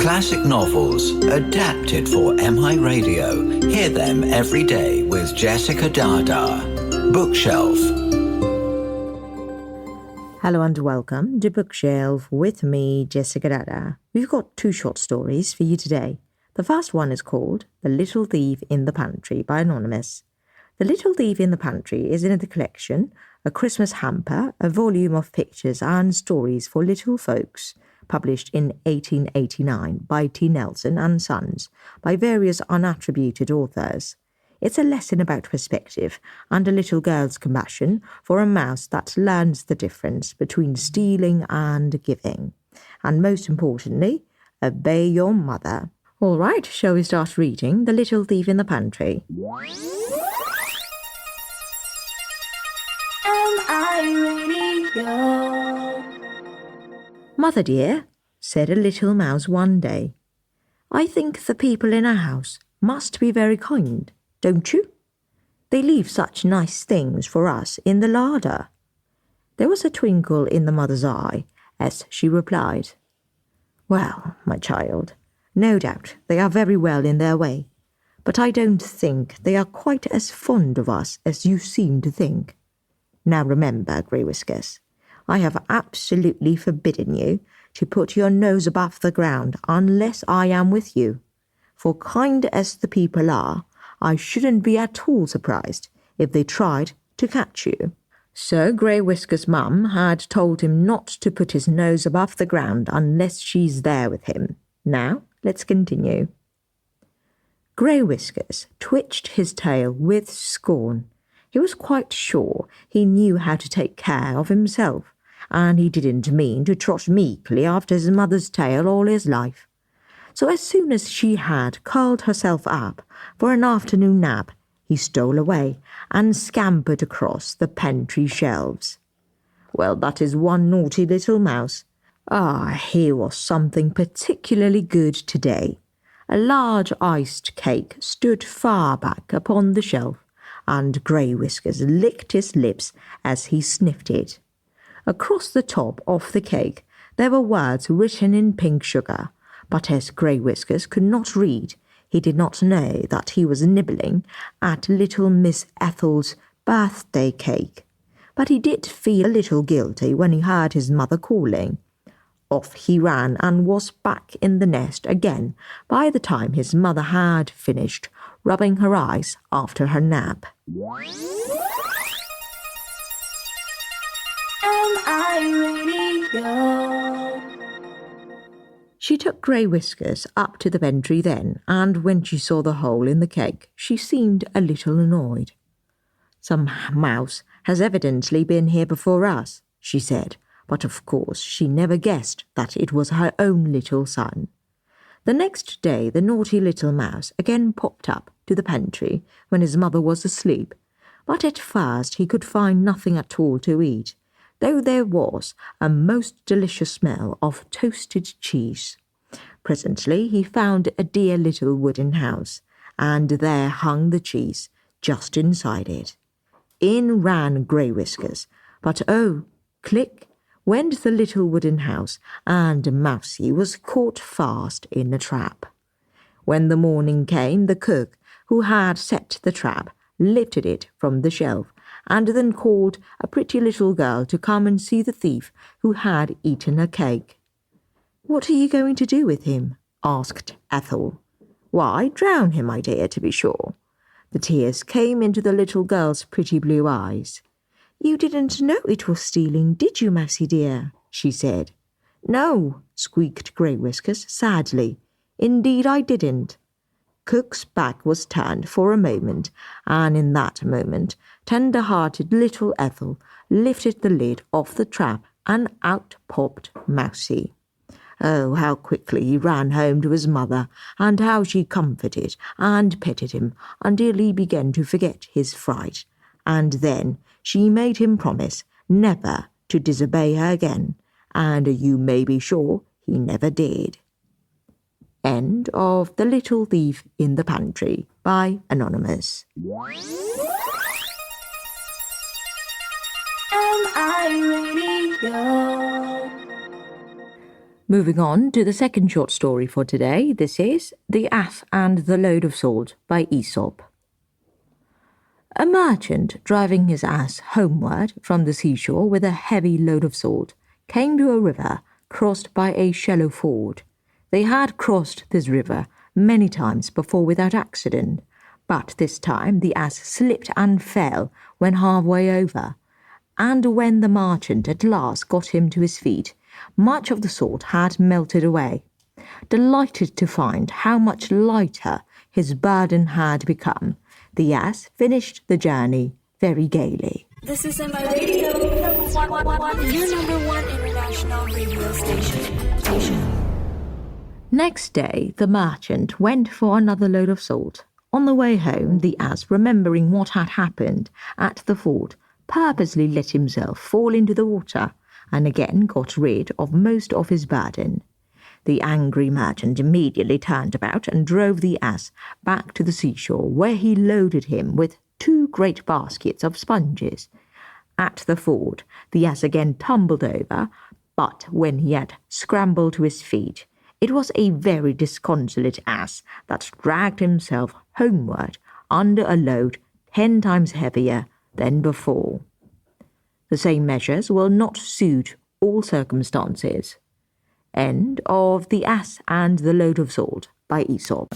Classic novels adapted for MIRadio. Hear them every day with Jessica Dada. Bookshelf. Hello and welcome to Bookshelf with me, Jessica Dada. We've got two short stories for you today. The first one is called The Little Thief in the Pantry by Anonymous. The Little Thief in the Pantry is in the collection A Christmas Hamper, a volume of pictures and stories for little folks, published in 1889 by T. Nelson and Sons by various unattributed authors. It's a lesson about perspective and a little girl's compassion for a mouse that learns the difference between stealing and giving. And most importantly, obey your mother. All right, shall we start reading The Little Thief in the Pantry? MIRadio. Mother dear, said a little mouse one day, I think the people in our house must be very kind, don't you? They leave such nice things for us in the larder. There was a twinkle in the mother's eye as she replied, Well, my child, no doubt they are very well in their way, but I don't think they are quite as fond of us as you seem to think. Now remember, Greywhiskers, I have absolutely forbidden you to put your nose above the ground unless I am with you. For kind as the people are, I shouldn't be at all surprised if they tried to catch you. So Greywhiskers' mum had told him not to put his nose above the ground unless she's there with him. Now, let's continue. Greywhiskers twitched his tail with scorn. He was quite sure he knew how to take care of himself, and he didn't mean to trot meekly after his mother's tail all his life. So as soon as she had curled herself up for an afternoon nap, he stole away and scampered across the pantry shelves. Well, that is one naughty little mouse. Here was something particularly good today. A large iced cake stood far back upon the shelf, and Greywhiskers licked his lips as he sniffed it. Across the top of the cake there were words written in pink sugar, but as Greywhiskers could not read, he did not know that he was nibbling at little Miss Ethel's birthday cake. But he did feel a little guilty when he heard his mother calling. Off he ran and was back in the nest again by the time his mother had finished rubbing her eyes after her nap. She took Greywhiskers up to the pantry then, and when she saw the hole in the cake, she seemed a little annoyed. Some mouse has evidently been here before us, she said, but of course she never guessed that it was her own little son. The next day the naughty little mouse again popped up to the pantry when his mother was asleep, but at first he could find nothing at all to eat, though there was a most delicious smell of toasted cheese. Presently he found a dear little wooden house, and there hung the cheese just inside it. In ran Greywhiskers, but oh, click, went the little wooden house, and Mousie was caught fast in a trap. When the morning came, the cook, who had set the trap, lifted it from the shelf, and then called a pretty little girl to come and see the thief who had eaten her cake. What are you going to do with him? Asked Ethel. Why, drown him, my dear, to be sure. The tears came into the little girl's pretty blue eyes. You didn't know it was stealing, did you, Mousie dear? She said. No, squeaked Greywhiskers sadly. Indeed I didn't. Cook's back was turned for a moment, and in that moment tender-hearted little Ethel lifted the lid off the trap, and out popped Mousie. Oh, how quickly he ran home to his mother, and how she comforted and petted him until he began to forget his fright. And then she made him promise never to disobey her again, and you may be sure he never did. End of The Little Thief in the Pantry by Anonymous. MIRadio. Moving on to the second short story for today, this is The Ass and the Load of Salt by Aesop. A merchant driving his ass homeward from the seashore with a heavy load of salt came to a river crossed by a shallow ford. They had crossed this river many times before without accident, but this time the ass slipped and fell when halfway over, and when the merchant at last got him to his feet, much of the salt had melted away. Delighted to find how much lighter his burden had become, the ass finished the journey very gaily. This is MIRadio, your number one international radio station. Next day, the merchant went for another load of salt. On the way home, the ass, remembering what had happened at the ford, purposely let himself fall into the water and again got rid of most of his burden. The angry merchant immediately turned about and drove the ass back to the seashore, where he loaded him with 2 great baskets of sponges. At the ford, the ass again tumbled over, but when he had scrambled to his feet, it was a very disconsolate ass that dragged himself homeward under a load 10 times heavier than before. The same measures will not suit all circumstances. End of The Ass and the Load of Salt by Aesop.